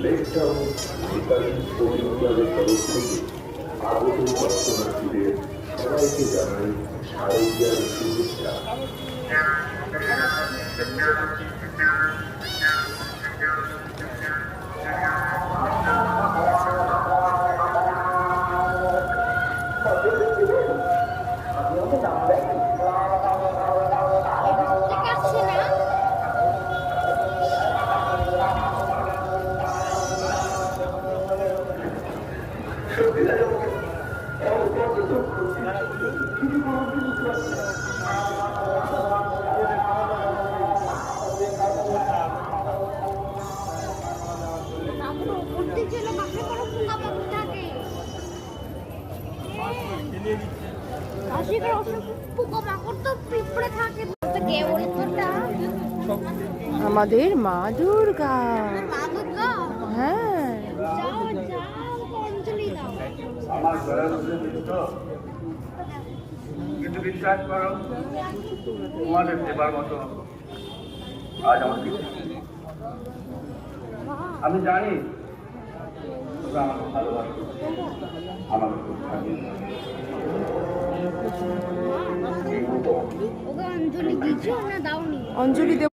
লেকটাউন নেতাজি শ্রমিক ক্লাবের তরফ থেকে আগত দর্শনার্থীদের সবাইকে জানাই শারদীয়ার শুভেচ্ছা। আমাদের মা দুর্গা। হ্যাঁ, আমার কিন্তু বিশ্বাস করো, তোমাদের দেবার মতো আজ আমার কিছু নেই। আমি জানি তোমরা আমাকে ভালোবাসো, আমাকে খুব ভালো। অঞ্জলি দেব।